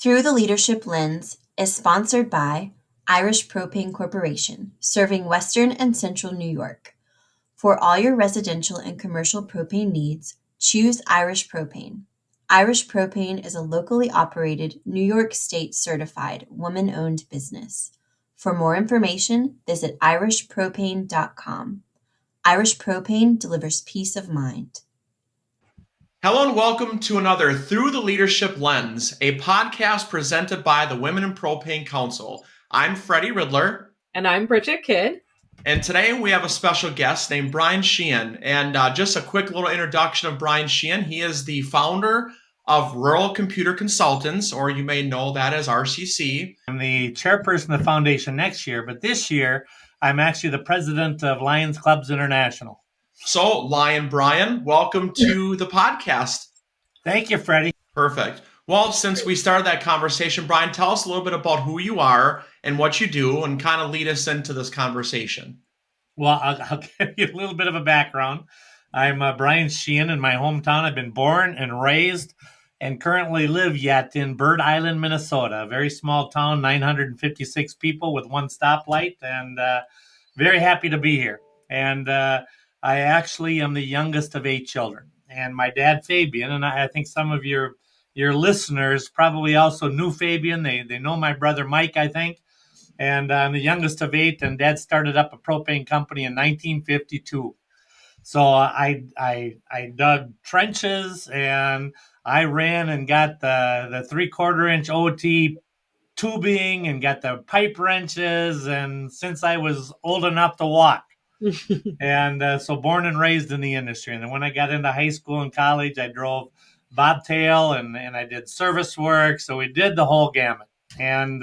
Through the Leadership Lens is sponsored by Irish Propane Corporation, serving Western and Central New York. For all your residential and commercial propane needs, choose Irish Propane. Irish Propane is a locally operated, New York State certified, woman-owned business. For more information, visit irishpropane.com. Irish Propane delivers peace of mind. Hello and welcome to another Through the Leadership Lens, a podcast presented by the Women in Propane Council. I'm Freddie Riddler. And I'm Bridget Kidd. And today we have a special guest named Brian Sheehan. And just a quick little introduction of Brian Sheehan. He is the founder of Rural Computer Consultants, or you may know that as RCC. I'm the chairperson of the foundation next year, but this year I'm actually the president of Lions Clubs International. So, Lion Brian, welcome to the podcast. Thank you, Freddie. Perfect. Well, since we started that conversation, Brian, tell us a little bit about who you are and what you do and kind of lead us into this conversation. Well, I'll give you a little bit of a background. I'm Brian Sheehan in my hometown. I've been born and raised and currently live yet in Bird Island, Minnesota, a very small town, 956 people with one stoplight, and very happy to be here. And I actually am the youngest of 8 children. And my dad, Fabian, and I think some of your listeners probably also knew Fabian. They know my brother, Mike, I think. And I'm the youngest of 8, and Dad started up a propane company in 1952. So I dug trenches, and I ran and got the 3/4-inch OT tubing and got the pipe wrenches, and since I was old enough to walk. And so born and raised in the industry. And then when I got into high school and college, I drove bobtail and I did service work. So we did the whole gamut. And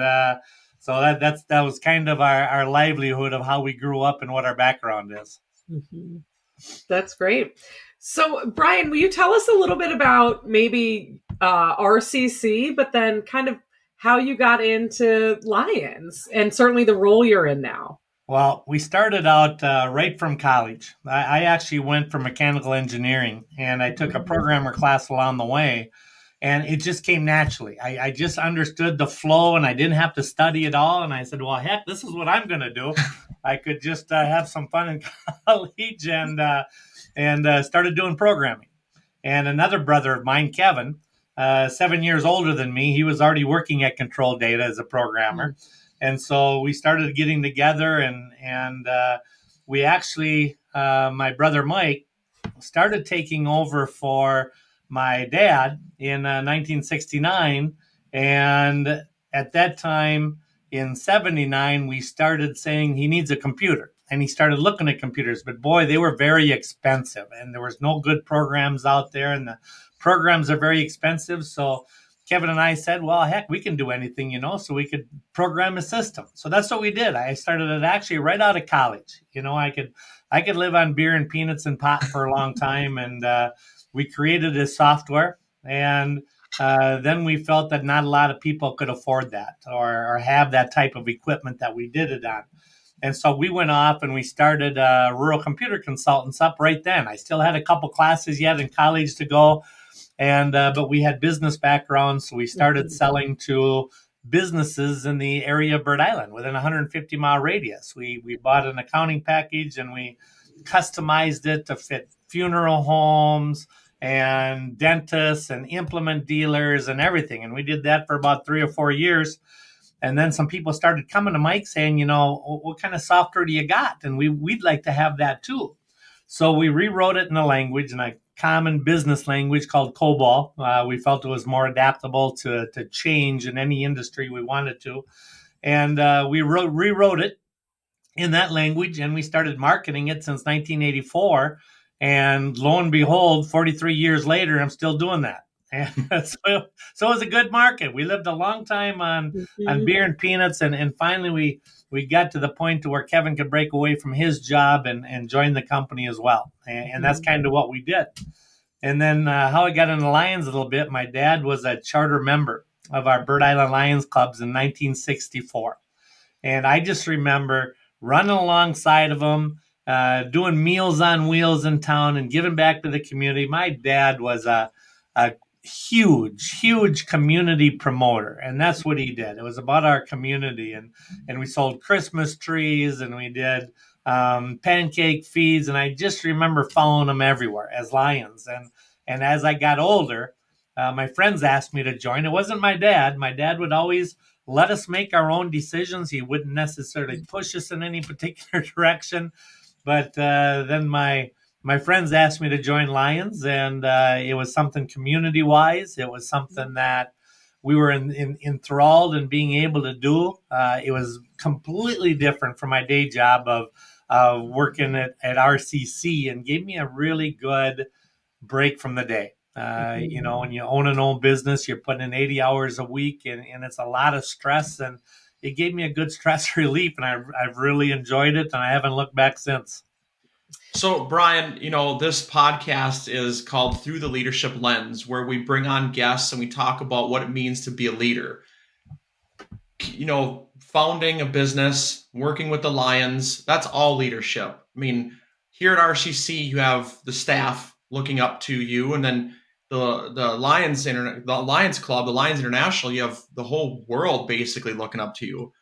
so that was kind of our livelihood of how we grew up and what our background is. Mm-hmm. That's great. So, Brian, will you tell us a little bit about maybe RCC, but then kind of how you got into Lions and certainly the role you're in now? Well, we started out right from college. I actually went for mechanical engineering, and I took a programmer class along the way, and it just came naturally. I just understood the flow, and I didn't have to study at all. And I said, well, heck, this is what I'm going to do. I could just have some fun in college and started doing programming. And another brother of mine, Kevin, 7 years older than me, he was already working at Control Data as a programmer. And so we started getting together, and we actually, my brother Mike, started taking over for my dad in 1969. And at that time, in 79, we started saying he needs a computer. And he started looking at computers. But boy, they were very expensive, and there was no good programs out there, and the programs are very expensive. So Kevin and I said, well, heck, we can do anything, so we could program a system. So that's what we did. I started it actually right out of college. I could live on beer and peanuts and pot for a long time. And we created this software. And then we felt that not a lot of people could afford that or have that type of equipment that we did it on. And so we went off and we started Rural Computer Consultants up right then. I still had a couple classes yet in college to go. And but we had business backgrounds, so we started selling to businesses in the area of Bird Island within a 150-mile radius. We bought an accounting package and we customized it to fit funeral homes and dentists and implement dealers and everything. And we did that for about 3 or 4 years. And then some people started coming to Mike saying, what kind of software do you got? And we'd like to have that too. So we rewrote it in a language, and a common business language called COBOL. We felt it was more adaptable to change in any industry we wanted to. And we rewrote it in that language, and we started marketing it since 1984. And lo and behold, 43 years later, I'm still doing that. And so it was a good market. We lived a long time on beer and peanuts, and finally we got to the point to where Kevin could break away from his job and join the company as well. And that's kind of what we did. And then how I got into Lions a little bit, my dad was a charter member of our Bird Island Lions Clubs in 1964. And I just remember running alongside of him, doing Meals on Wheels in town and giving back to the community. My dad was a huge community promoter, and that's what he did. It was about our community, and we sold Christmas trees, and we did pancake feeds, and I just remember following them everywhere as Lions. And as I got older, my friends asked me to join. It wasn't my dad. My dad would always let us make our own decisions. He wouldn't necessarily push us in any particular direction. But then my friends asked me to join Lions, and it was something community wise. It was something that we were enthralled in being able to do. It was completely different from my day job of working at RCC, and gave me a really good break from the day. When you own an own business, you're putting in 80 hours a week, and it's a lot of stress. And it gave me a good stress relief, and I've really enjoyed it, and I haven't looked back since. So, Brian, this podcast is called Through the Leadership Lens, where we bring on guests and we talk about what it means to be a leader. Founding a business, working with the Lions, that's all leadership. I mean, here at RCC, you have the staff looking up to you, and then the Lions Club, the Lions International, you have the whole world basically looking up to you.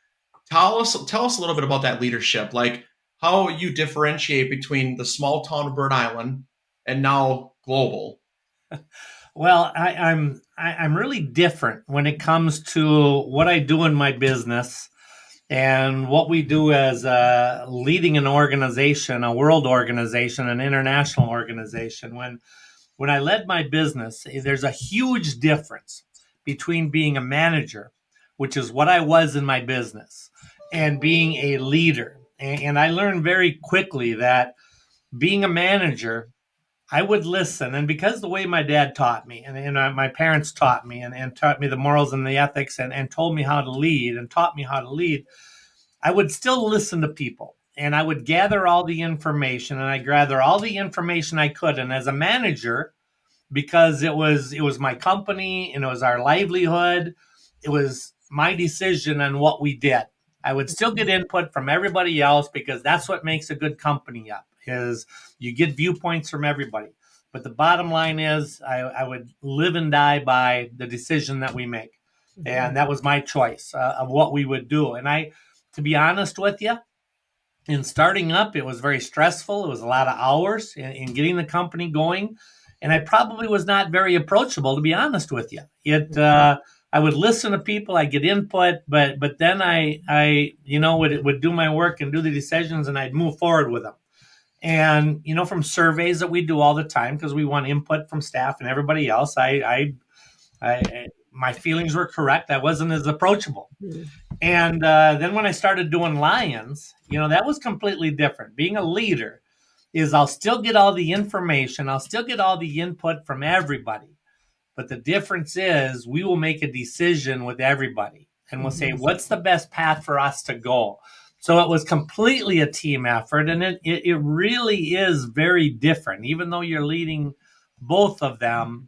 Tell us a little bit about that leadership, like how you differentiate between the small town of Bird Island and now global. Well, I'm really different when it comes to what I do in my business and what we do as leading an organization, a world organization, an international organization. When I led my business, there's a huge difference between being a manager, which is what I was in my business, and being a leader. And I learned very quickly that being a manager, I would listen. And because the way my dad taught me and my parents taught me and taught me the morals and the ethics and told me how to lead and taught me how to lead, I would still listen to people. And I would gather all the information, and I gather all the information I could. And as a manager, because it was my company and it was our livelihood, it was my decision on what we did. I would still get input from everybody else, because that's what makes a good company up, is you get viewpoints from everybody. But the bottom line is I would live and die by the decision that we make. And that was my choice of what we would do. And to be honest with you, in starting up, it was very stressful. It was a lot of hours in getting the company going. And I probably was not very approachable, to be honest with you. I would listen to people, I get input, but then I would do my work and do the decisions, and I'd move forward with them. And from surveys that we do all the time, because we want input from staff and everybody else, my feelings were correct. I wasn't as approachable. And then when I started doing Lions, that was completely different. Being a leader is I'll still get all the information, I'll still get all the input from everybody. But the difference is we will make a decision with everybody, and we'll say, what's the best path for us to go? So it was completely a team effort, and it really is very different. Even though you're leading both of them,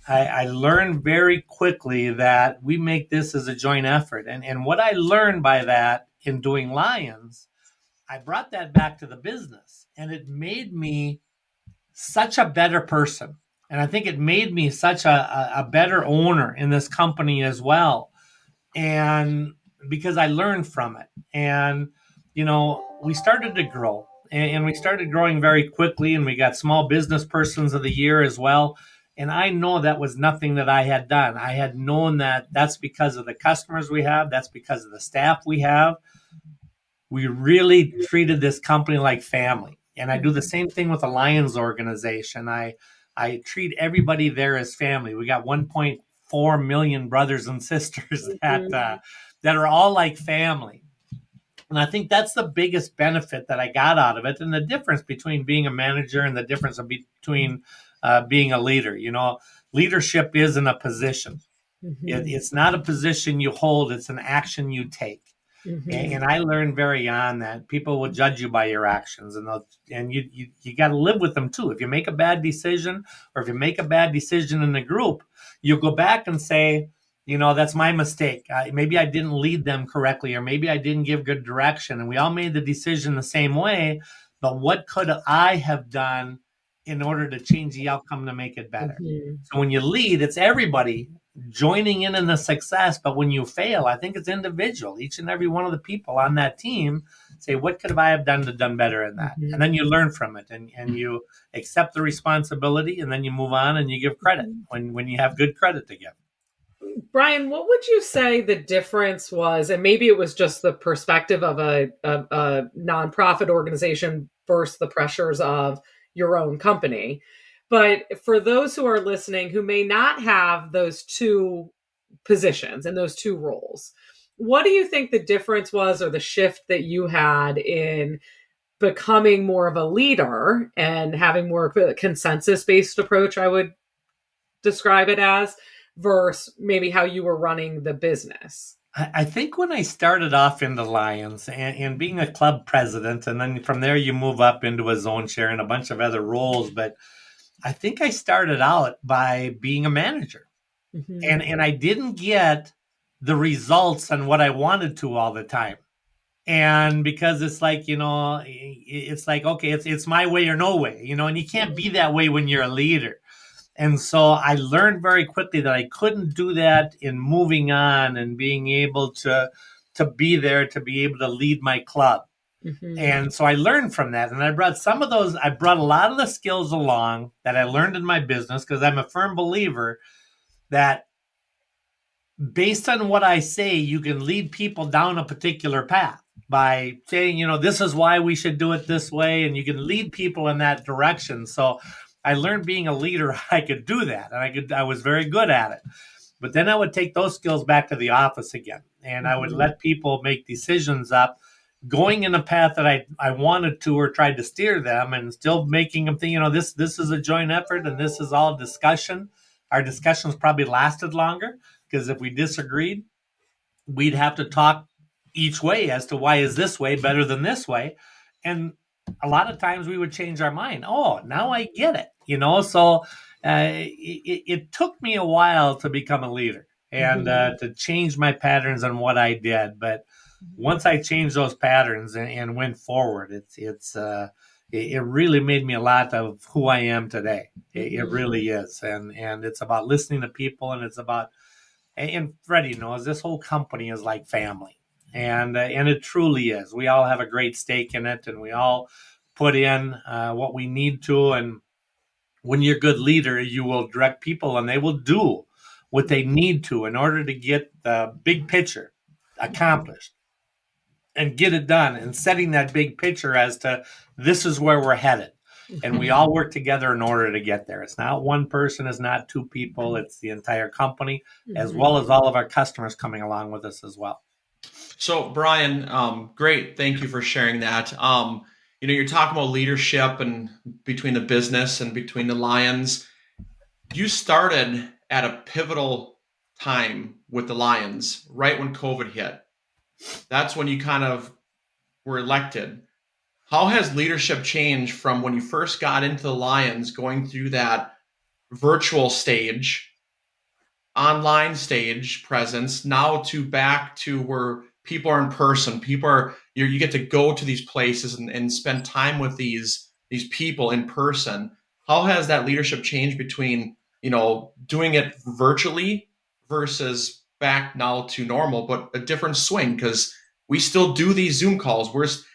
I learned very quickly that we make this as a joint effort. And what I learned by that in doing Lions, I brought that back to the business, and it made me such a better person. And I think it made me such a better owner in this company as well. And because I learned from it. And, we started to grow, and we started growing very quickly, and we got Small Business Persons of the Year as well. And I know that was nothing that I had done. I had known that that's because of the customers we have. That's because of the staff we have. We really treated this company like family. And I do the same thing with the Lions organization. I treat everybody there as family. We got 1.4 million brothers and sisters that are all like family. And I think that's the biggest benefit that I got out of it, and the difference between being a manager and the difference between being a leader. Leadership isn't a position. It's not a position you hold. It's an action you take. And I learned very young that people will judge you by your actions, and you got to live with them too. If you make a bad decision, or if you make a bad decision in a group, you'll go back and say, that's my mistake. Maybe I didn't lead them correctly, or maybe I didn't give good direction. And we all made the decision the same way, but what could I have done in order to change the outcome to make it better. Mhm. So when you lead, it's everybody joining in the success. But when you fail, I think it's individual. Each and every one of the people on that team say, what could I have done better in that? And then you learn from it, and you accept the responsibility, and then you move on and you give credit when you have good credit to give. Brian, what would you say the difference was? And maybe it was just the perspective of a nonprofit organization versus the pressures of your own company. But for those who are listening who may not have those two positions and those two roles, what do you think the difference was, or the shift that you had in becoming more of a leader and having more of a consensus based approach, I would describe it as, versus maybe how you were running the business? I think when I started off in the Lions and being a club president, and then from there you move up into a zone chair and a bunch of other roles, but I think I started out by being a manager. Mm-hmm. And I didn't get the results on what I wanted to all the time. And because it's like, it's like, okay, it's my way or no way, and you can't be that way when you're a leader. And so I learned very quickly that I couldn't do that in moving on and being able to be there, to be able to lead my club. Mm-hmm. And so I learned from that. And I brought a lot of the skills along that I learned in my business, because I'm a firm believer that based on what I say, you can lead people down a particular path by saying, this is why we should do it this way. And you can lead people in that direction. So I learned being a leader, I could do that. And I was very good at it. But then I would take those skills back to the office again. And I would let people make decisions up, going in a path that I wanted to, or tried to steer them, and still making them think, this is a joint effort and this is all discussion. Our discussions probably lasted longer, because if we disagreed, we'd have to talk each way as to why is this way better than this way. And a lot of times we would change our mind. Oh, now I get it. So it took me a while to become a leader and to change my patterns on what I did. But once I changed those patterns and went forward, it really made me a lot of who I am today. It really is. And it's about listening to people, and it's about, and Freddie knows, this whole company is like family, and it truly is. We all have a great stake in it, and we all put in what we need to. And when you're a good leader, you will direct people, and they will do what they need to in order to get the big picture accomplished and get it done, and setting that big picture as to this is where we're headed. And we all work together in order to get there. It's not one person, it's not two people, it's the entire company, as well as all of our customers coming along with us as well. So, Brian, great. Thank you for sharing that. You're talking about leadership and between the business and between the Lions. You started at a pivotal time with the Lions, right when COVID hit. That's when you kind of were elected. How has leadership changed from when you first got into the Lions, going through that virtual stage, online stage presence, now to back to where people are in person? You get to go to these places and spend time with these people in person. How has that leadership changed between doing it virtually versus back now to normal, but a different swing? Because we still do these Zoom calls.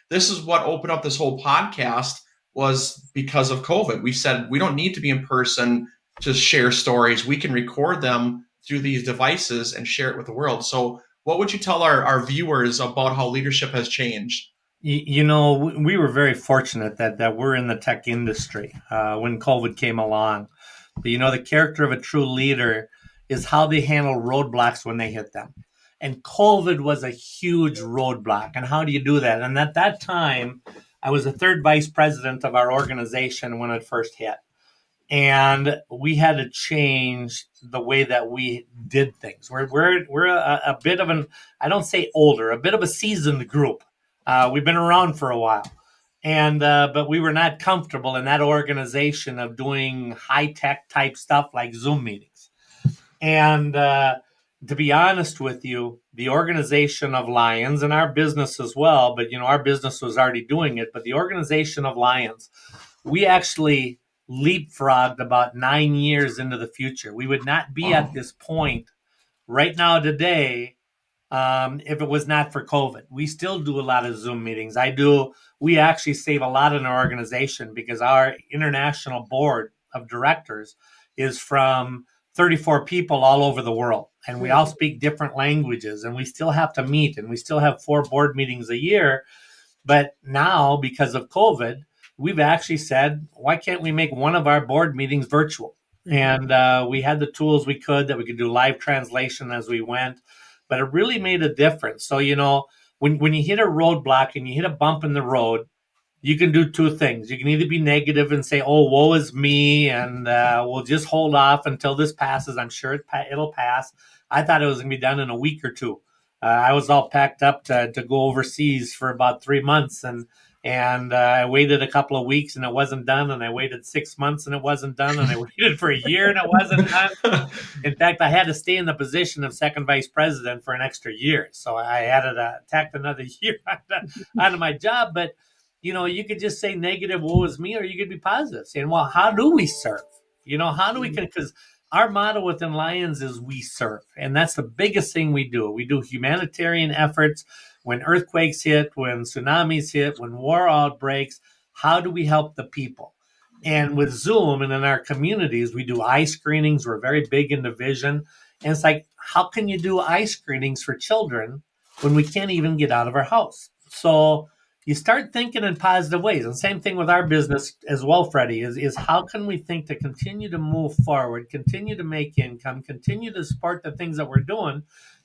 This is what opened up this whole podcast, was because of COVID. We said we don't need to be in person to share stories. We can record them through these devices and share it with the world. So what would you tell our viewers about how leadership has changed? We were very fortunate that we're in the tech industry when COVID came along. But the character of a true leader is how they handle roadblocks when they hit them. And COVID was a huge roadblock. And how do you do that? And at that time, I was the third vice president of our organization when it first hit. And we had to change the way that we did things. We're a bit of I don't say older, a bit of a seasoned group. We've been around for a while. And but we were not comfortable in that organization of doing high-tech type stuff like Zoom meetings. And to be honest with you, the organization of Lions, and our business as well, but our business was already doing it, but the organization of Lions, we actually leapfrogged about 9 years into the future. We would not be at this point right now today if it was not for COVID. We still do a lot of Zoom meetings. We actually save a lot in our organization because our international board of directors is from 34 people all over the world. And we all speak different languages, and we still have to meet, and we still have 4 board meetings a year. But now, because of COVID, we've actually said, why can't we make one of our board meetings virtual? And we had the tools we could do live translation as we went, but it really made a difference. So, when you hit a roadblock and you hit a bump in the road, you can do 2 things. You can either be negative and say, oh, woe is me, and we'll just hold off until this passes. I'm sure it'll pass. I thought it was going to be done in a week or 2. I was all packed up to go overseas for about 3 months, and I waited a couple of weeks and it wasn't done, and I waited 6 months and it wasn't done, and I waited for a year and it wasn't done. In fact, I had to stay in the position of second vice president for an extra year, so I had to tack another year out of my job. But you could just say negative, woe is me, or you could be positive, saying, well, how do we serve? How do we, because our motto within Lions is we serve. And that's the biggest thing we do. We do humanitarian efforts when earthquakes hit, when tsunamis hit, when war outbreaks. How do we help the people? And with Zoom and in our communities, we do eye screenings. We're very big into vision. And it's like, how can you do eye screenings for children when we can't even get out of our house? So you start thinking in positive ways. And same thing with our business as well, Freddie, is how can we think to continue to move forward, continue to make income, continue to support the things that we're doing.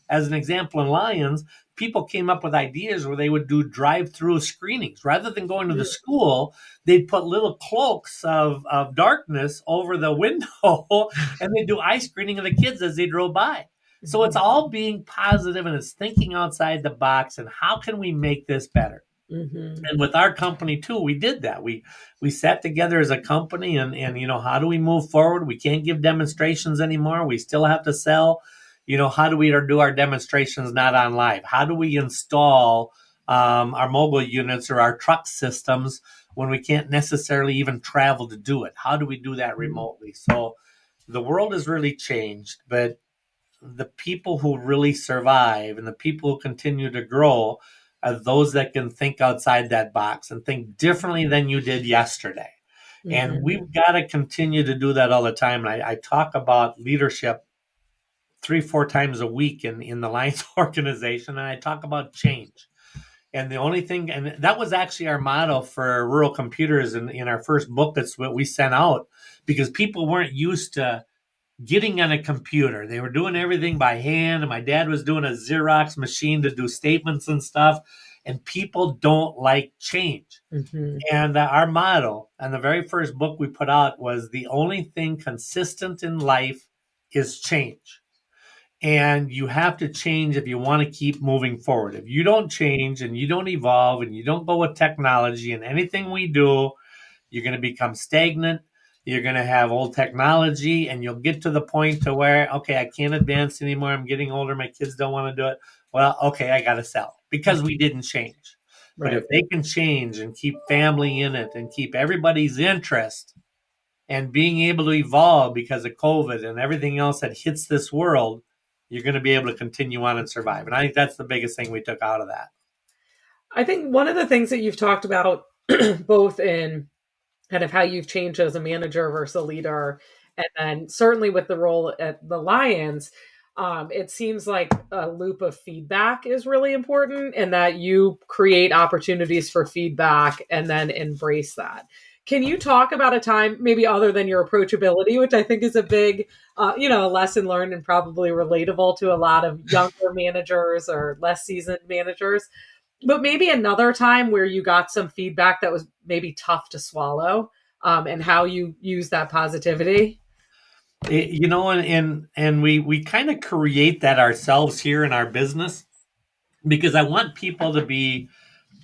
As an example, in Lions, people came up with ideas where they would do drive-through screenings. Rather than going to the school, they'd put little cloaks of darkness over the window, and they'd do eye screening of the kids as they drove by. So it's all being positive, and it's thinking outside the box, and how can we make this better? Mm-hmm. And with our company too, we did that. We sat together as a company and how do we move forward? We can't give demonstrations anymore. We still have to sell. How do we do our demonstrations not on live? How do we install our mobile units or our truck systems when we can't necessarily even travel to do it? How do we do that remotely? So the world has really changed, but the people who really survive and the people who continue to grow are those that can think outside that box and think differently than you did yesterday. Mm-hmm. And we've got to continue to do that all the time. And I talk about leadership 3-4 times a week in the Lions organization, and I talk about change. And the only thing, and that was actually our motto for Rural Computers in our first book. That's what we sent out, because people weren't used to getting on a computer. They were doing everything by hand, and my dad was doing a Xerox machine to do statements and stuff, and people don't like change. Mm-hmm. And our motto on the very first book we put out was, the only thing consistent in life is change. And you have to change if you want to keep moving forward. If you don't change and you don't evolve and you don't go with technology and anything we do, you're going to become stagnant. You're going to have old technology, and you'll get to the point to where, okay, I can't advance anymore. I'm getting older. My kids don't want to do it. Well, okay, I got to sell because we didn't change. Right. But if they can change and keep family in it and keep everybody's interest and being able to evolve because of COVID and everything else that hits this world, you're going to be able to continue on and survive. And I think that's the biggest thing we took out of that. I think one of the things that you've talked about both in kind of how you've changed as a manager versus a leader, and then certainly with the role at the Lions, it seems like a loop of feedback is really important, and that you create opportunities for feedback and then embrace that. Can you talk about a time, maybe other than your approachability, which I think is a big, lesson learned and probably relatable to a lot of younger managers or less seasoned managers, but maybe another time where you got some feedback that was maybe tough to swallow, and how you use that positivity? And we kind of create that ourselves here in our business, because I want people to be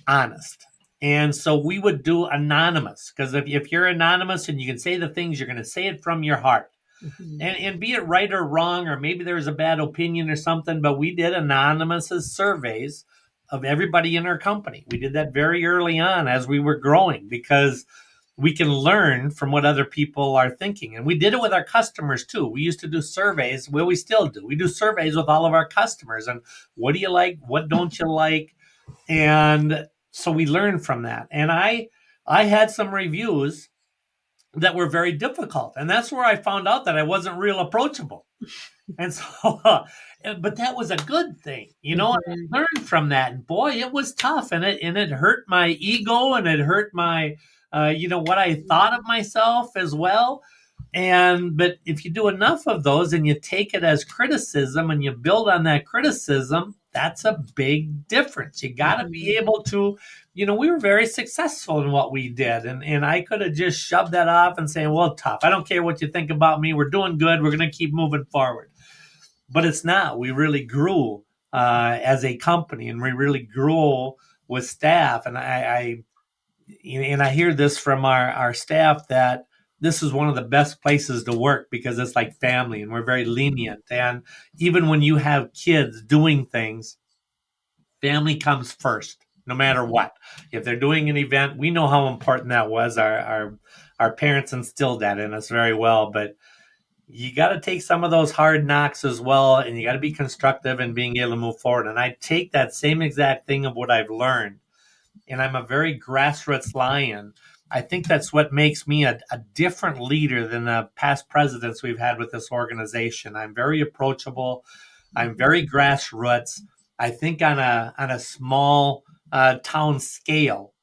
honest. And so we would do anonymous, because if you're anonymous and you can say the things, you're going to say it from your heart. Mm-hmm. And be it right or wrong, or maybe there was a bad opinion or something, but we did anonymous surveys of everybody in our company. We did that very early on as we were growing, because we can learn from what other people are thinking. And we did it with our customers too. We used to do surveys. Well, we still do. We do surveys with all of our customers. And what do you like? What don't you like? And so we learned from that. And I had some reviews that were very difficult. And that's where I found out that I wasn't real approachable. And so, but that was a good thing, you know. Mhm. I learned from that, and boy, it was tough, and it hurt my ego, and it hurt my, what I thought of myself as well. And but if you do enough of those, and you take it as criticism, and you build on that criticism, that's a big difference. You got to be Mhm. able to, we were very successful in what we did, and I could have just shoved that off and saying, well, tough. I don't care what you think about me. We're doing good. We're going to keep moving forward. But it's not. We really grew as a company, and we really grew with staff. And I hear this from our staff that this is one of the best places to work because it's like family, and we're very lenient. And even when you have kids doing things, family comes first, no matter what. If they're doing an event, we know how important that was. Our parents instilled that in us very well, but you got to take some of those hard knocks as well, and you got to be constructive in being able to move forward. And I take that same exact thing of what I've learned, and I'm a very grassroots lion. I think that's what makes me a different leader than the past presidents we've had with this organization. I'm very approachable. I'm very grassroots. I think on a small town scale,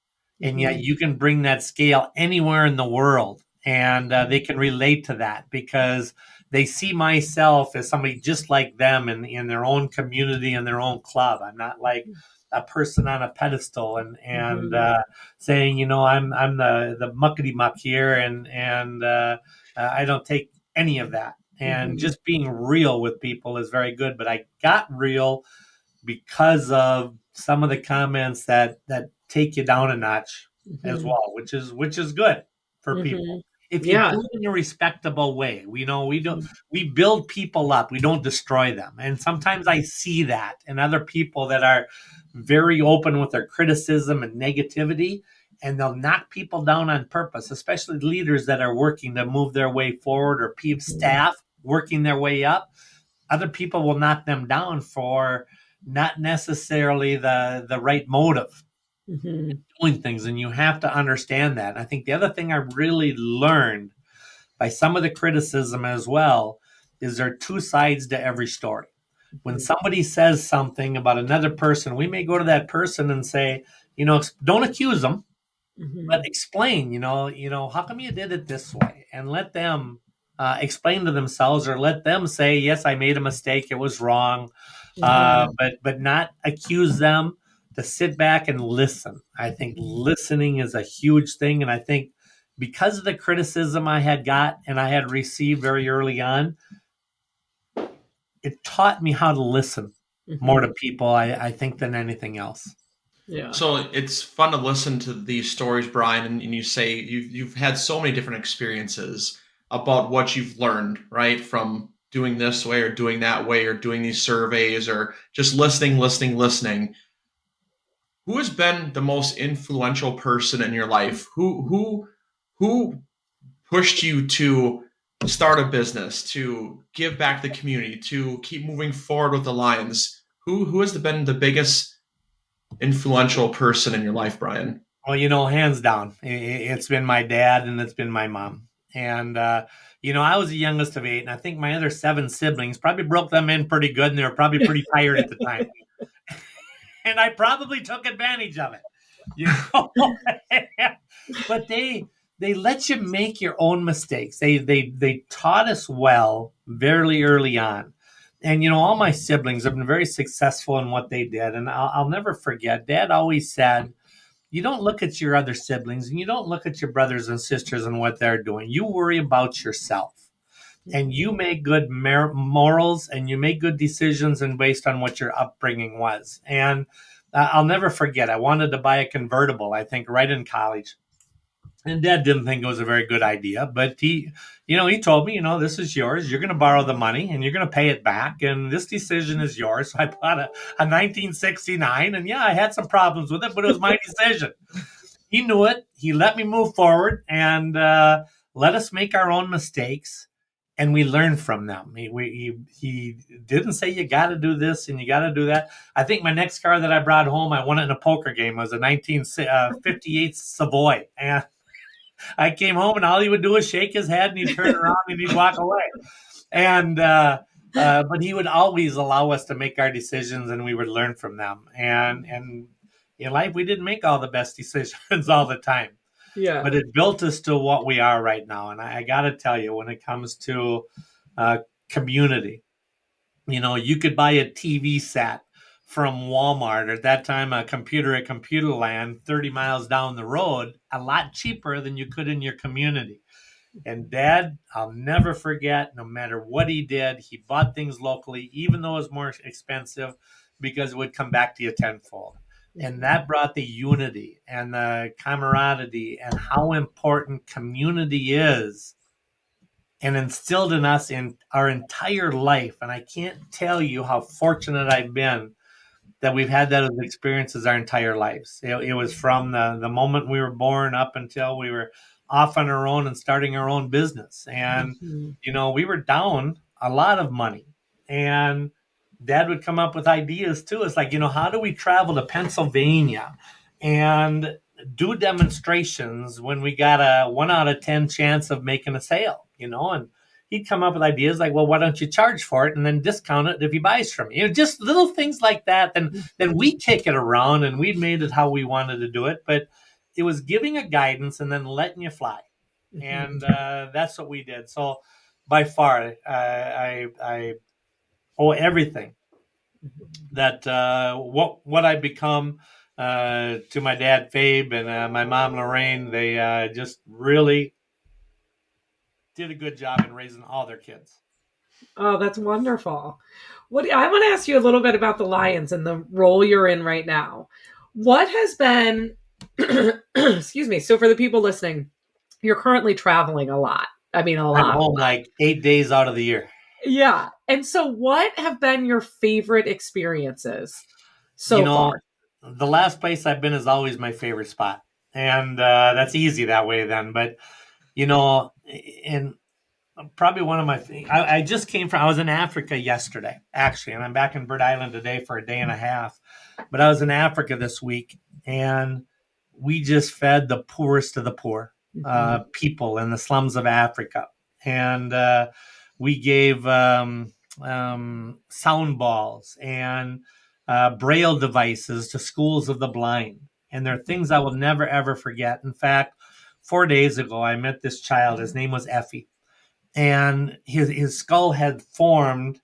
and yet Mhm. you can bring that scale anywhere in the world, and they can relate to that because they see myself as somebody just like them in their own community and their own club. I'm not like a person on a pedestal and Mhm. saying, I'm the muckety muck here, and I don't take any of that. And Mhm. just being real with people is very good. But I got real because of some of the comments that take you down a notch as Mhm. well, which is good for people. Mhm. If you Yeah. do it in a respectable way, we don't Mhm. we build people up, we don't destroy them. And sometimes I see that in other people that are very open with their criticism and negativity, and they'll knock people down on purpose, especially leaders that are working to move their way forward, or staff working their way up. Other people will knock them down for not necessarily the right motive Mhm. doing things, and you have to understand that. And I think the other thing I really learned by some of the criticism as well is there are two sides to every story. When Mhm. somebody says something about another person, we may go to that person and say, don't accuse them, but Mhm. explain, how come you did it this way, and let them explain to themselves, or let them say, yes, I made a mistake, it was wrong, Mhm. but not accuse them. To sit back and listen. I think listening is a huge thing, and I think because of the criticism I had got and I had received very early on, it taught me how to listen more to Mhm. people. I think than anything else. Yeah. So it's fun to listen to these stories, Brian, and you say you've had so many different experiences about what you've learned, right? From doing this way or doing that way or doing these surveys or just listening, listening, listening. Who has been the most influential person in your life? Who pushed you to start a business, to give back to the community, to keep moving forward with the Lions? Who has been the biggest influential person in your life, Brian? Well, hands down, it's been my dad and it's been my mom. And, I was the youngest of eight, and I think my other seven siblings probably broke them in pretty good, and they were probably pretty tired at the time. And I probably took advantage of it, you know. But they let you make your own mistakes. They taught us well very early on. And all my siblings have been very successful in what they did. And I'll never forget. Dad always said, you don't look at your other siblings, and you don't look at your brothers and sisters and what they're doing. You worry about yourself, and you make good morals, and you make good decisions and based on what your upbringing was. And I'll never forget, I wanted to buy a convertible, I think right in college. And Dad didn't think it was a very good idea, but he told me, this is yours. You're going to borrow the money and you're going to pay it back. And this decision is yours. So I bought a 1969, and yeah, I had some problems with it, but it was my decision. he knew it. He let me move forward and let us make our own mistakes, and we learned from them. He didn't say you got to do this and you got to do that. I think my next car that I brought home, I won it in a poker game. It was a 1958 Savoy, and I came home and all he would do was shake his head and he'd turn around and he'd walk away. And but he would always allow us to make our decisions and we would learn from them. And in life, we didn't make all the best decisions all the time, Yeah. but it built us to what we are right now. And I got to tell you, when it comes to community, you could buy a TV set from Walmart, or at that time a computer at Computerland 30 miles down the road, a lot cheaper than you could in your community. And Dad, I'll never forget, no matter what he did, he bought things locally, even though it was more expensive, because it would come back to you tenfold. And that brought the unity and the camaraderie and how important community is, and instilled in us in our entire life. And I can't tell you how fortunate I've been that we've had those experiences our entire lives. It was from the moment we were born up until we were off on our own and starting our own business. And, we were down a lot of money. And Dad would come up with ideas too. It's like, how do we travel to Pennsylvania and do demonstrations when we got a 1 out of 10 chance of making a sale, and he'd come up with ideas like, well, why don't you charge for it and then discount it if he buys from you? Just little things like that. Then we kick it around and we made it how we wanted to do it. But it was giving a guidance and then letting you fly. And that's what we did. So by far, I owe everything that what I become to my dad, Fabe, and my mom, Lorraine. They just really did a good job in raising all their kids. Oh, that's wonderful. I want to ask you a little bit about the Lions and the role you're in right now. What has been, excuse me. So for the people listening, you're currently traveling a lot. I mean, a lot. I'm home like 8 days out of the year. Yeah. And so what have been your favorite experiences so far? The last place I've been is always my favorite spot. And that's easy that way then. But, and probably one of my things, I just I was in Africa yesterday, actually, and I'm back in Bird Island today for a day and a half. But I was in Africa this week, and we just fed the poorest of the poor people in the slums of Africa. And we gave sound balls and braille devices to schools of the blind. And they're things I will never, ever forget. In fact, 4 days ago, I met this child. His name was Effie. And his skull had formed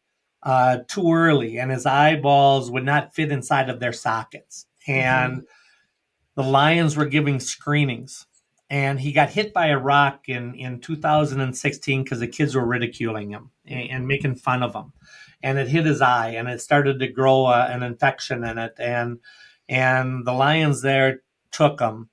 too early, and his eyeballs would not fit inside of their sockets. And the Lions were giving screenings. And he got hit by a rock in 2016 because the kids were ridiculing him and making fun of him. And it hit his eye, and it started to grow an infection in it. And the Lions there took him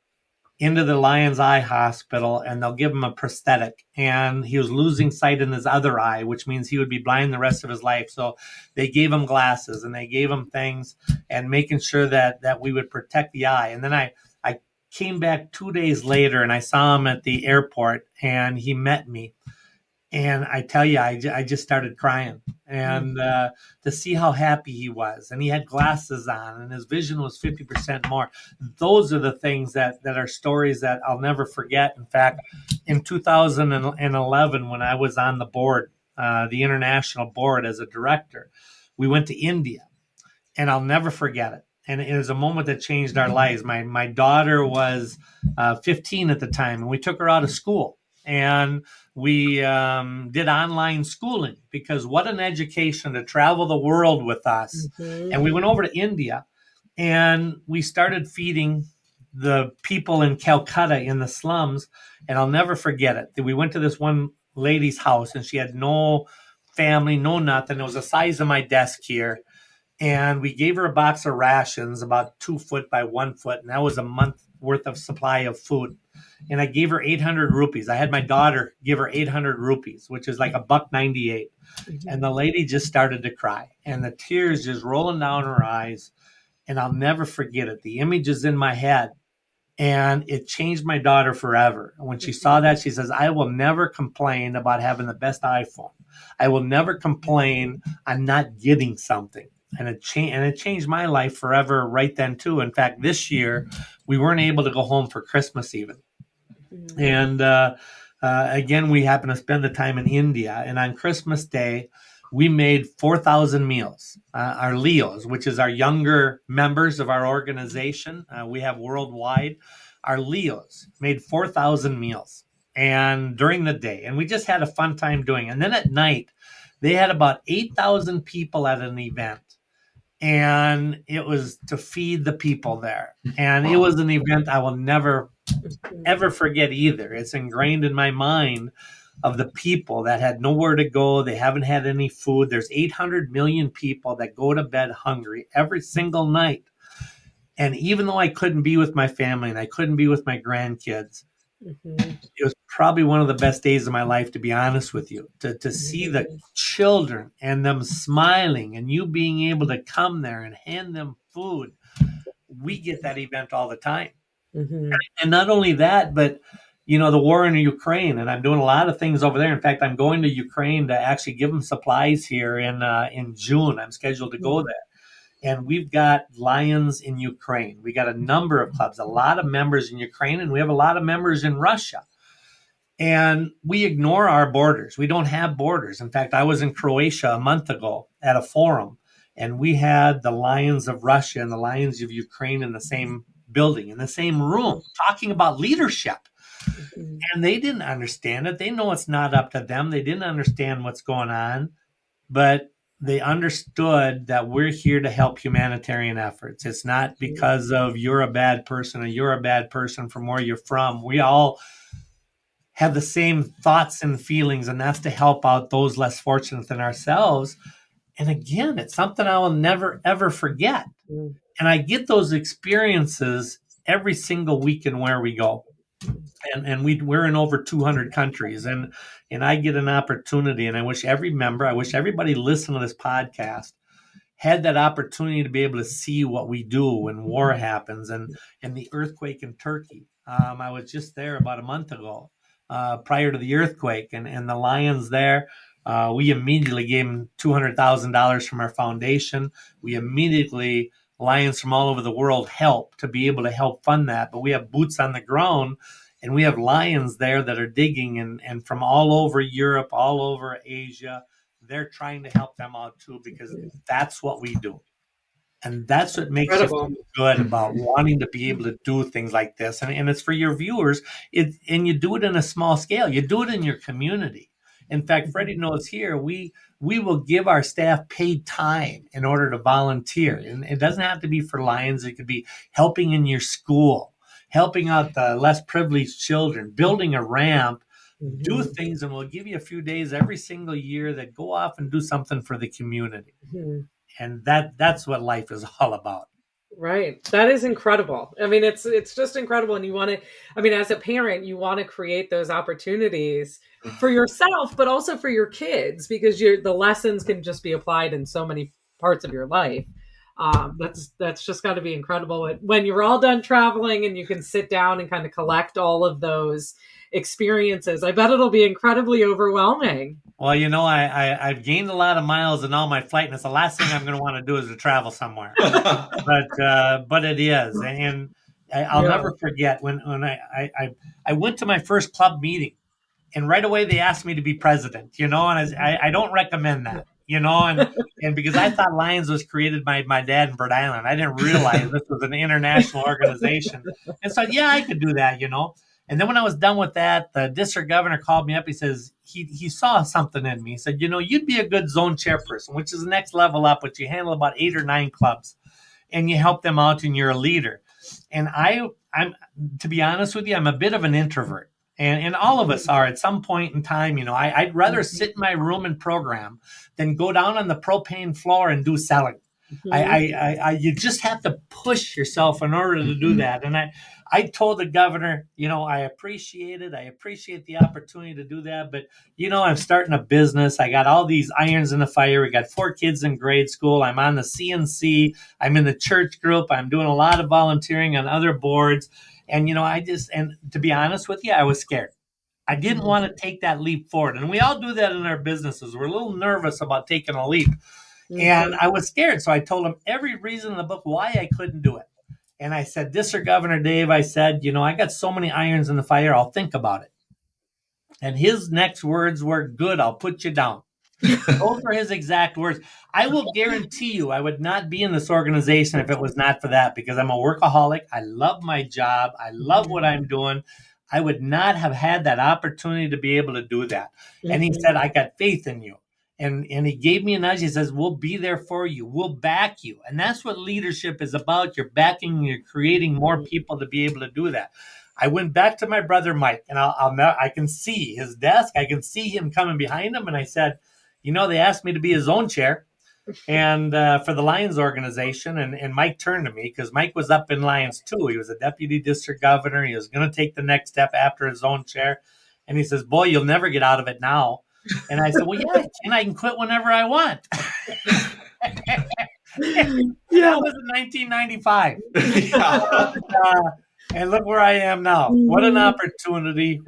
into the Lions Eye Hospital, and they'll give him a prosthetic. And he was losing sight in his other eye, which means he would be blind the rest of his life. So they gave him glasses and they gave him things and making sure that we would protect the eye. And then I came back 2 days later and I saw him at the airport and he met me. And I tell you, I just started crying. And to see how happy he was. And he had glasses on and his vision was 50% more. Those are the things that are stories that I'll never forget. In fact, in 2011, when I was on the board, the international board as a director, we went to India. And I'll never forget it. And it was a moment that changed our lives. My daughter was 15 at the time, and we took her out of school. And we did online schooling, because what an education to travel the world with us. And we went over to India, and we started feeding the people in Calcutta in the slums. And I'll never forget it. We went to this one lady's house, and she had no family, no nothing. It was the size of my desk here. And we gave her a box of rations about 2 foot by 1 foot. And that was a month worth of supply of food. And I gave her 800 rupees. I had my daughter give her 800 rupees, which is like $1.98. And the lady just started to cry, and the tears just rolling down her eyes. And I'll never forget it. The image is in my head And it changed my daughter forever. When she saw that, she says, I will never complain about having the best iPhone. I will never complain on not getting something. And it changed my life forever right then too. In fact, this year we weren't able to go home for Christmas even. And again, we happened to spend the time in India. And on Christmas Day, we made 4,000 meals. Our Leos, which is our younger members of our organization, we have worldwide. Our Leos made 4,000 meals, and during the day, and we just had a fun time doing it. And then at night, they had about 8,000 people at an event, and it was to feed the people there. And it was an event I will never ever forget either. It's ingrained in my mind of the people that had nowhere to go. They haven't had any food. There's 800 million people that go to bed hungry every single night. And even though I couldn't be with my family and I couldn't be with my grandkids, it was probably one of the best days of my life, to be honest with you, to see the children and them smiling and you being able to come there and hand them food. We get that event all the time. And not only that, but the war in Ukraine, and I'm doing a lot of things over there. In fact, I'm going to Ukraine to actually give them supplies here in June. I'm scheduled to go there. And we've got Lions in Ukraine. We got a number of clubs, a lot of members in Ukraine, and we have a lot of members in Russia. And we ignore our borders. We don't have borders. In fact, I was in Croatia a month ago at a forum, and we had the Lions of Russia and the Lions of Ukraine in the same building, in the same room, talking about leadership. And they didn't understand it. They know it's not up to them. They didn't understand what's going on, but they understood that we're here to help humanitarian efforts. It's not because of you're a bad person or you're a bad person from where you're from. We all have the same thoughts and feelings, and that's to help out those less fortunate than ourselves. And again, it's something I will never, ever forget. And I get those experiences every single weekend where we go. And we're in over 200 countries, and I get an opportunity, and I wish everybody listening to this podcast had that opportunity to be able to see what we do when war happens, and the earthquake in Turkey. I was just there about a month ago, prior to the earthquake, and the Lions there. We immediately gave them $200,000 from our foundation. We immediately, Lions from all over the world, help to be able to help fund that. But we have boots on the ground, and we have Lions there that are digging, and from all over Europe, all over Asia, they're trying to help them out too, because that's what we do. And that's what makes you feel good about wanting to be able to do things like this. And it's for your viewers, and you do it in a small scale. You do it in your community. In fact, Freddie knows here, we will give our staff paid time in order to volunteer. And it doesn't have to be for Lions. It could be helping in your school, helping out the less privileged children, building a ramp, do things, and we'll give you a few days every single year that go off and do something for the community. And that's what life is all about. Right. That is incredible. I mean, it's just incredible. And you want to, as a parent, you want to create those opportunities for yourself, but also for your kids, because the lessons can just be applied in so many parts of your life. That's just got to be incredible when you're all done traveling and you can sit down and kind of collect all of those experiences. I bet it'll be incredibly overwhelming. Well, I've gained a lot of miles in all my flight, and it's the last thing I'm going to want to do is to travel somewhere. But it is, and I'll never forget when I went to my first club meeting, and right away they asked me to be president. And I don't recommend that. And because I thought Lions was created by my dad in Bird Island, I didn't realize this was an international organization, and so I could do that. And then when I was done with that, the district governor called me up. He says he saw something in me. He said, you'd be a good zone chairperson, which is the next level up, which you handle about 8 or 9 clubs, and you help them out, and you're a leader. And I'm to be honest with you, I'm a bit of an introvert. And all of us are at some point in time. I'd rather sit in my room and program than go down on the propane floor and do selling. You just have to push yourself in order to do that. And I told the governor, I appreciate it. I appreciate the opportunity to do that. But, I'm starting a business. I got all these irons in the fire. We got 4 kids in grade school. I'm on the CNC. I'm in the church group. I'm doing a lot of volunteering on other boards. And, and to be honest with you, I was scared. I didn't want to take that leap forward. And we all do that in our businesses. We're a little nervous about taking a leap. And I was scared. So I told him every reason in the book why I couldn't do it. And I said, this, Sir Governor Dave, I said, I got so many irons in the fire, I'll think about it. And his next words were, good, I'll put you down. Those were his exact words. I will guarantee you I would not be in this organization if it was not for that, because I'm a workaholic. I love my job. I love what I'm doing. I would not have had that opportunity to be able to do that. And he said, I got faith in you. And he gave me a nudge. He says, we'll be there for you. We'll back you. And that's what leadership is about. You're backing, you're creating more people to be able to do that. I went back to my brother, Mike, and I can see his desk. I can see him coming behind him. And I said, they asked me to be his own chair and for the Lions organization. And Mike turned to me because Mike was up in Lions too. He was a deputy district governor. He was going to take the next step after his own chair. And he says, boy, you'll never get out of it now. And I said, well, yeah, I can quit whenever I want. That was in 1995. And look where I am now. What an opportunity.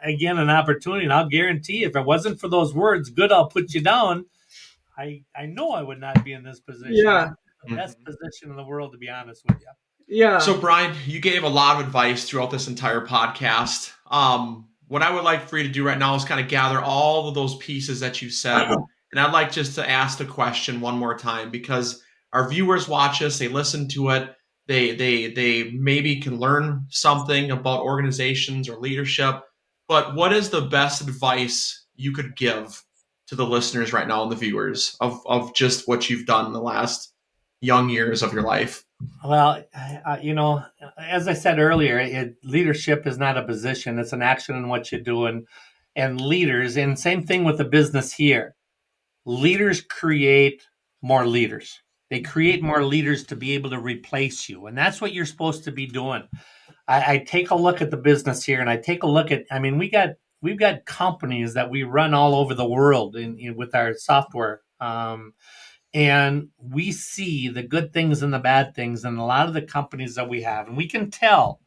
Again, an opportunity. And I'll guarantee if it wasn't for those words, good, I'll put you down, I know I would not be in this position. Yeah. The best position in the world, to be honest with you. Yeah. So, Brian, you gave a lot of advice throughout this entire podcast. What I would like for you to do right now is kind of gather all of those pieces that you said. And I'd like just to ask the question one more time, because our viewers watch us, they listen to it. They maybe can learn something about organizations or leadership. But what is the best advice you could give to the listeners right now and the viewers of just what you've done in the last young years of your life? Well, as I said earlier, leadership is not a position. It's an action in what you do. And leaders, and same thing with the business here. Leaders create more leaders. They create more leaders to be able to replace you. And that's what you're supposed to be doing. I take a look at the business here, and I take a look at, we've got companies that we run all over the world with our software. And we see the good things and the bad things in a lot of the companies that we have. And we can tell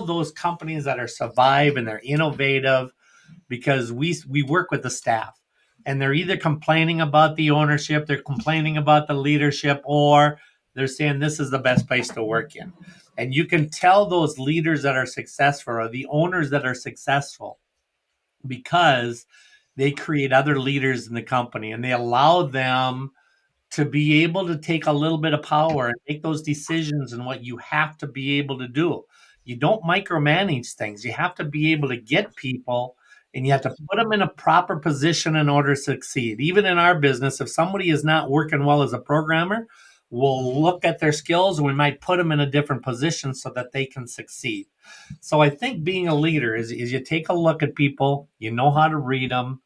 those companies that are survive and they're innovative because we work with the staff. And they're either complaining about the ownership, they're complaining about the leadership, or they're saying this is the best place to work in. And you can tell those leaders that are successful or the owners that are successful because they create other leaders in the company and they allow them to be able to take a little bit of power and make those decisions and what you have to be able to do. You don't micromanage things. You have to be able to get people and you have to put them in a proper position in order to succeed. Even in our business, if somebody is not working well as a programmer, we'll look at their skills and we might put them in a different position so that they can succeed. So I think being a leader is you take a look at people, you know how to read them,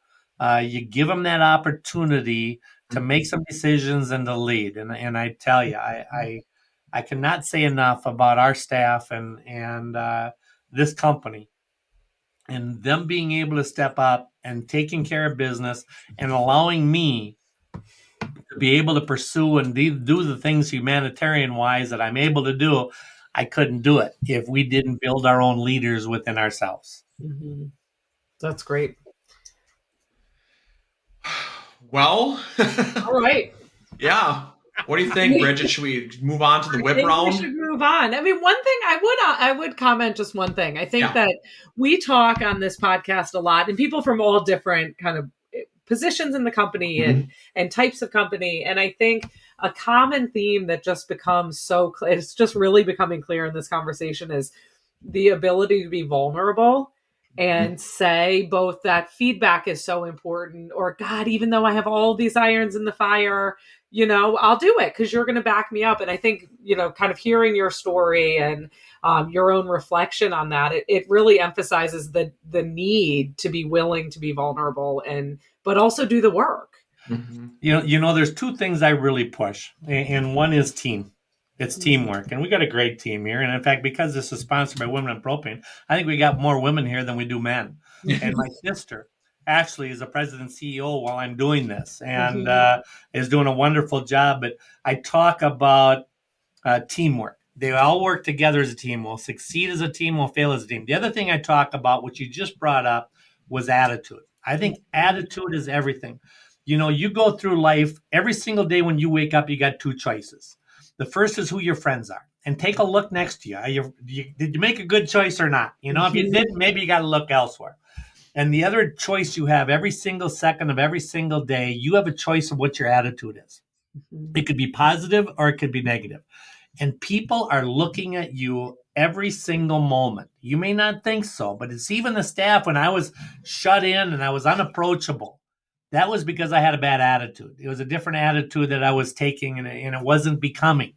you give them that opportunity to make some decisions and to lead. And I tell you, I cannot say enough about our staff and this company and them being able to step up and taking care of business and allowing me to be able to pursue and do the things humanitarian wise that I'm able to do. I couldn't do it if we didn't build our own leaders within ourselves. Mm-hmm. That's great. Well, all right. Yeah. What do you think, Bridget? Should we move on to the whip round? We should move on. One thing I would comment just one thing. I think that we talk on this podcast a lot, and people from all different kind of positions in the company and types of company. And I think a common theme that just becomes so clear, it's just really becoming clear in this conversation, is the ability to be vulnerable and say both that feedback is so important, or God, even though I have all these irons in the fire, I'll do it because you're going to back me up. And I think, kind of hearing your story and your own reflection on that, it really emphasizes the need to be willing to be vulnerable but also do the work. Mm-hmm. There's two things I really push, and one is team. It's teamwork, and we got a great team here. And in fact, because this is sponsored by Women in Propane, I think we got more women here than we do men. And my sister actually is a president CEO while I'm doing this, and is doing a wonderful job. But I talk about teamwork. They all work together as a team. We'll succeed as a team. We'll fail as a team. The other thing I talk about, which you just brought up, was attitude. I think attitude is everything. You go through life every single day when you wake up, you got two choices. The first is who your friends are. And take a look next to you. Did you make a good choice or not? If you didn't, maybe you got to look elsewhere. And the other choice you have every single second of every single day, you have a choice of what your attitude is. It could be positive or it could be negative. And people are looking at you every single moment. You may not think so, but it's even the staff. When I was shut in and I was unapproachable, that was because I had a bad attitude. It was a different attitude that I was taking, and it wasn't becoming.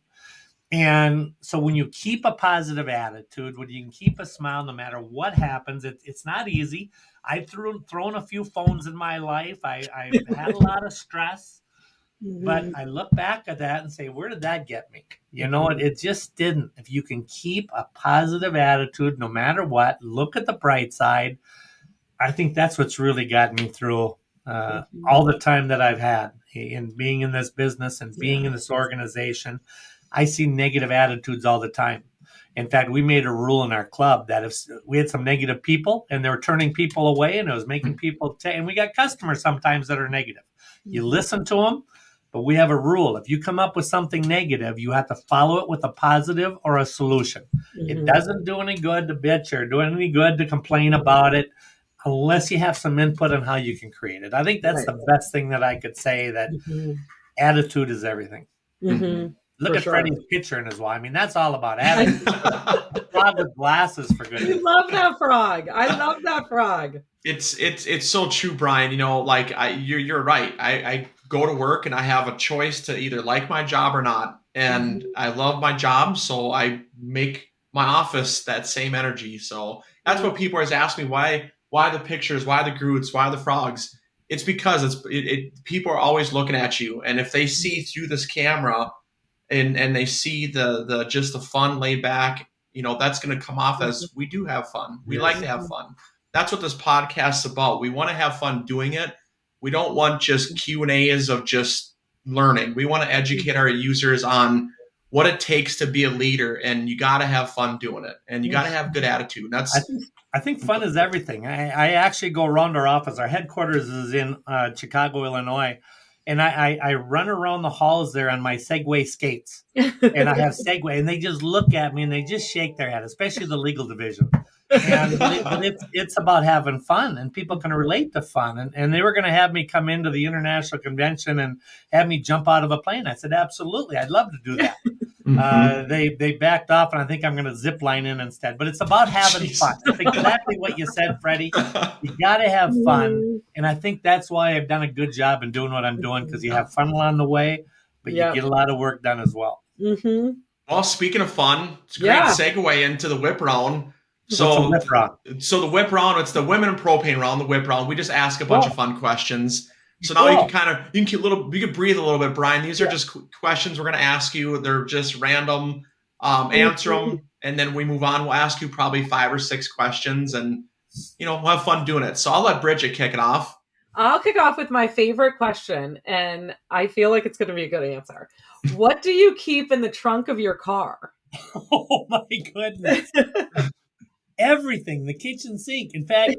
And so when you keep a positive attitude, when you can keep a smile no matter what happens, it's not easy. I've thrown a few phones in my life. I've had a lot of stress. But I look back at that and say, where did that get me? It just didn't. If you can keep a positive attitude, no matter what, look at the bright side. I think that's what's really got me through all the time that I've had in being in this business and being in this organization. I see negative attitudes all the time. In fact, we made a rule in our club that if we had some negative people and they were turning people away and it was making people, and we got customers sometimes that are negative. You listen to them. But we have a rule. If you come up with something negative, you have to follow it with a positive or a solution. It doesn't do any good to bitch or do any good to complain about it unless you have some input on how you can create it. I think that's the best thing that I could say, that attitude is everything. Look at Freddie's picture in his wall. I mean, that's all about attitude. Frog with glasses, for goodness. I love that frog. I love that frog. It's so true, Brian. You're right. I go to work and I have a choice to either like my job or not. And I love my job, so I make my office that same energy. So that's what people always ask me, why the pictures, why the Groots, why the frogs? It's because people are always looking at you. And if they see through this camera and they see the just the fun, laid back, that's going to come off as we do have fun. We like to have fun. That's what this podcast is about. We want to have fun doing it. We don't want just Q&As of just learning. We want to educate our users on what it takes to be a leader, and you got to have fun doing it, and you got to have good attitude. I think fun is everything. I actually go around our office. Our headquarters is in Chicago, Illinois, and I run around the halls there on my Segway skates, and I have Segway, and they just look at me and they just shake their head, especially the legal division. But it's about having fun, and people can relate to fun. And they were going to have me come into the international convention and have me jump out of a plane. I said, absolutely, I'd love to do that. They backed off, and I think I'm going to zip line in instead. But it's about having fun. It's exactly what you said, Freddie. You got to have fun, and I think that's why I've done a good job in doing what I'm doing, because you have fun along the way, but you get a lot of work done as well. Well, speaking of fun, it's a great segue into the whip round. So the whip round, it's the women in propane round, the whip round. We just ask a bunch of fun questions. So now you can breathe a little bit, Brian. These are just questions we're going to ask you. They're just random. Answer them, and then we move on. We'll ask you probably 5 or 6 questions, and we'll have fun doing it. So I'll let Bridget kick it off. I'll kick off with my favorite question, and I feel like it's going to be a good answer. What do you keep in the trunk of your car? Oh my goodness. Everything, the kitchen sink. In fact,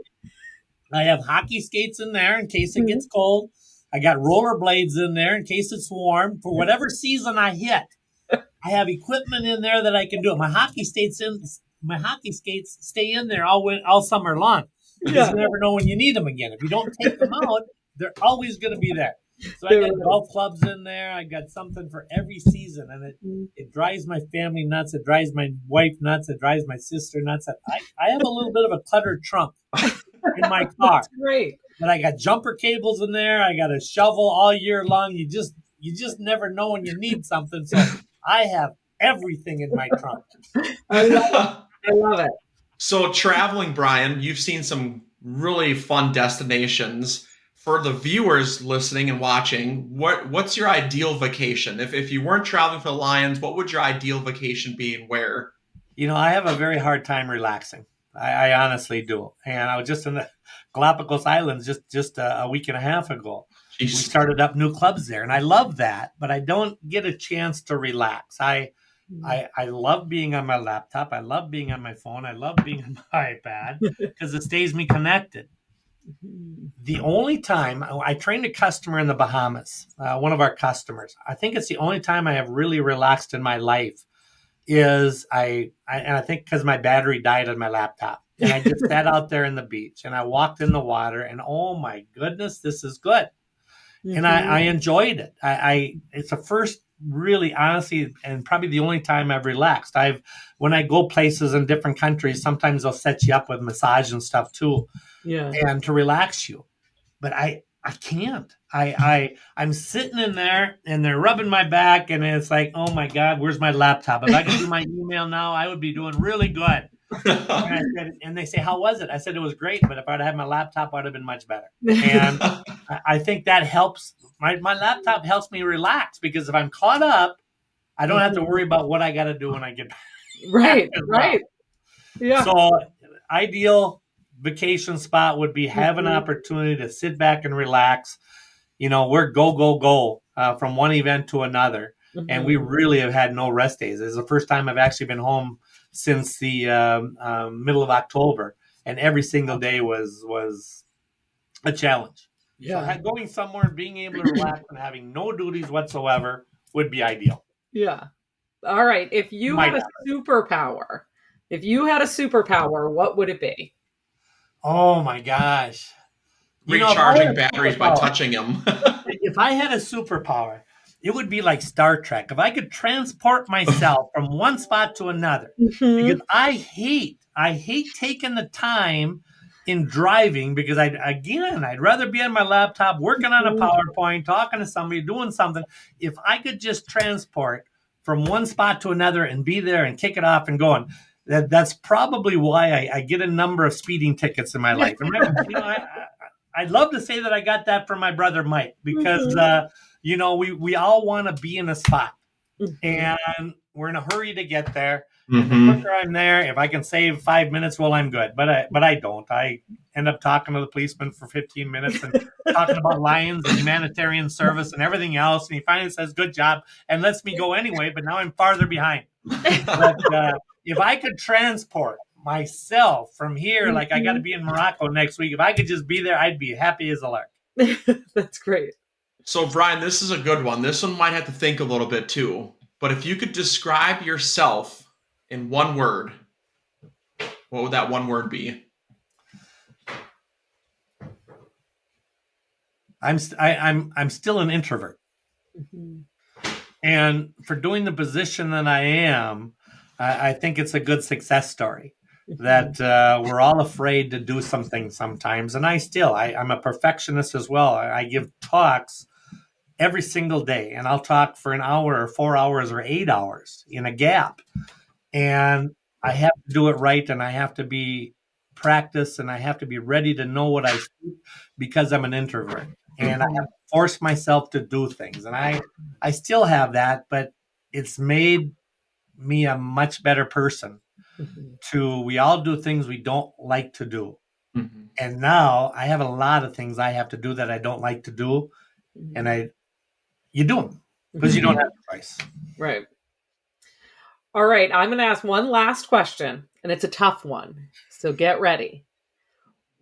I have hockey skates in there in case it gets cold. I got rollerblades in there in case it's warm. For whatever season I hit, I have equipment in there that I can do it. My hockey skates stay in there all summer long. Because you never know when you need them again. If you don't take them out, they're always going to be there. So I got golf clubs in there. I got something for every season, and it drives my family nuts. It drives my wife nuts. It drives my sister nuts. I have a little bit of a cluttered trunk in my car. That's great. But I got jumper cables in there. I got a shovel all year long. You just never know when you need something. So I have everything in my trunk. I love it. So traveling, Brian, you've seen some really fun destinations. For the viewers listening and watching, what's your ideal vacation? If you weren't traveling for the Lions, what would your ideal vacation be, and where? I have a very hard time relaxing. I honestly do. And I was just in the Galapagos Islands just a week and a half ago. Jeez. We started up new clubs there, and I love that, but I don't get a chance to relax. I I love being on my laptop. I love being on my phone. I love being on my iPad because it stays me connected. The only time I trained a customer in the Bahamas, one of our customers, I think it's the only time I have really relaxed in my life is and I think because my battery died on my laptop. And I just sat out there in the beach and I walked in the water and oh my goodness, this is good. And I enjoyed it. It's the first really honestly and probably the only time I've relaxed. When I go places in different countries, sometimes they'll set you up with massage and stuff too. Yeah. And to relax you. But I can't. I'm sitting in there and they're rubbing my back and it's like, oh my God, where's my laptop? If I could do my email now, I would be doing really good. And they say, how was it? I said, it was great, but if I'd had my laptop, I'd have been much better. And I think that helps. My laptop helps me relax because if I'm caught up, I don't have to worry about what I got to do when I get back. Right. Yeah. So ideal vacation spot would be have an opportunity to sit back and relax. We're go from one event to another. And we really have had no rest days. This is the first time I've actually been home since the middle of October, and every single day was a challenge. Yeah. So going somewhere and being able to relax and having no duties whatsoever would be ideal. Yeah. All right. If you had a superpower, what would it be? Oh my gosh. Recharging batteries by touching them. If I had a superpower, it would be like Star Trek. If I could transport myself from one spot to another, because I hate taking the time in driving because I'd rather be on my laptop, working on a PowerPoint, talking to somebody, doing something. If I could just transport from one spot to another and be there and kick it off and going, that's probably why I get a number of speeding tickets in my life. I'd love to say that I got that from my brother Mike because we all want to be in a spot and we're in a hurry to get there. And the quicker I'm there, if I can save 5 minutes, well, I'm good. But I don't. I end up talking to the policeman for 15 minutes and talking about lions and humanitarian service and everything else. And he finally says, good job, and lets me go anyway. But now I'm farther behind. But if I could transport myself from here, like I got to be in Morocco next week, if I could just be there, I'd be happy as a lark. That's great. So, Brian, this is a good one. This one might have to think a little bit too. But if you could describe yourself in one word, what would that one word be? I'm still an introvert. And for doing the position that I am, I think it's a good success story that we're all afraid to do something sometimes. And I'm a perfectionist as well. I give talks every single day, and I'll talk for an hour or 4 hours or 8 hours in a gap. And I have to do it right, and I have to be practiced, and I have to be ready to know what I do because I'm an introvert. And I have to force myself to do things. And I still have that, but it's made me a much better person. We all do things we don't like to do. And now I have a lot of things I have to do that I don't like to do. And you do them because you don't have a choice. Right. All right. I'm going to ask one last question, and it's a tough one. So get ready.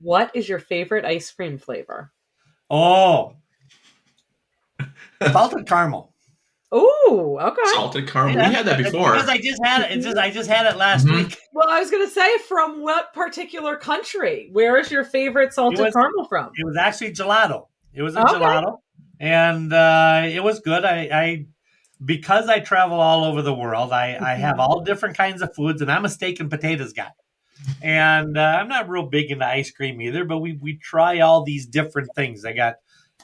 What is your favorite ice cream flavor? Oh, salted caramel. Oh, okay. Salted caramel. We had that before. Because I just had it last week. Well, I was going to say, from what particular country? Where is your favorite salted caramel from? It was actually gelato. It was a gelato, and it was good. Because I travel all over the world, I have all different kinds of foods, and I'm a steak and potatoes guy. And I'm not real big into ice cream either, but we try all these different things. I got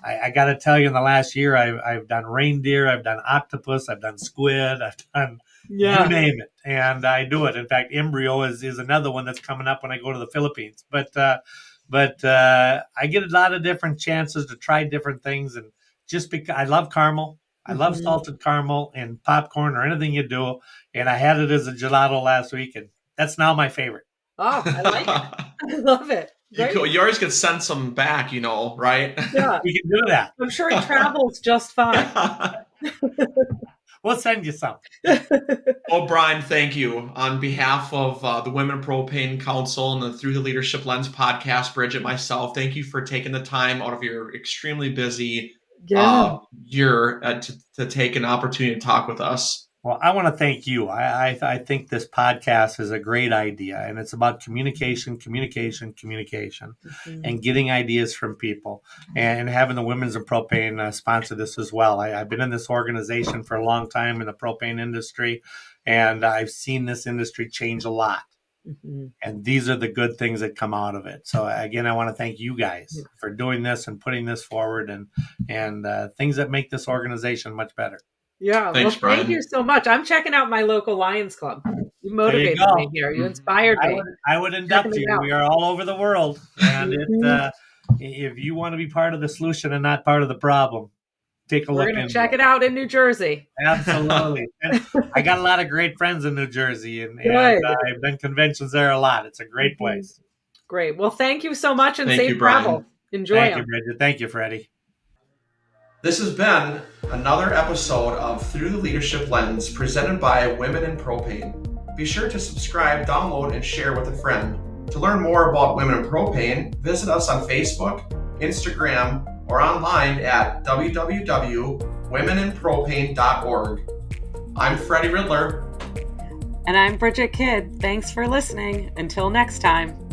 to tell you, in the last year, I've done reindeer, I've done octopus, I've done squid, I've done you name it, and I do it. In fact, embryo is another one that's coming up when I go to the Philippines. But I get a lot of different chances to try different things, and just because I love caramel. I love salted caramel and popcorn or anything you do. And I had it as a gelato last week, and that's now my favorite. Oh, I like it. I love it. You always could send some back, right? Yeah. We can do that. I'm sure it travels just fine. We'll send you some. Well, Brian, thank you. On behalf of the Women Propane Council and the Through the Leadership Lens podcast, Bridget, myself, thank you for taking the time out of your extremely busy year to take an opportunity to talk with us. Well, I want to thank you. I think this podcast is a great idea, and it's about communication, and getting ideas from people, and having the Women's and Propane sponsor this as well. I've been in this organization for a long time in the propane industry, and I've seen this industry change a lot. And these are the good things that come out of it. So again, I want to thank you guys for doing this and putting this forward, and things that make this organization much better. Yeah. Thanks, well, Brian. Thank you so much. I'm checking out my local Lions Club. You motivated me here. You inspired me. I would induct you. We are all over the world. And if you want to be part of the solution and not part of the problem, take a look. We're going to check it out in New Jersey. Absolutely. I got a lot of great friends in New Jersey, and I've been conventions there a lot. It's a great place. Great. Well, thank you so much, and Thank safe you, Brian. travel. Enjoy Thank them. you, Bridget. Thank you, Freddie. This has been another episode of Through the Leadership Lens presented by Women in Propane. Be sure to subscribe, download, and share with a friend. To learn more about Women in Propane, visit us on Facebook, Instagram, or online at www.womeninpropane.org. I'm Freddie Riddler. And I'm Bridget Kidd. Thanks for listening. Until next time.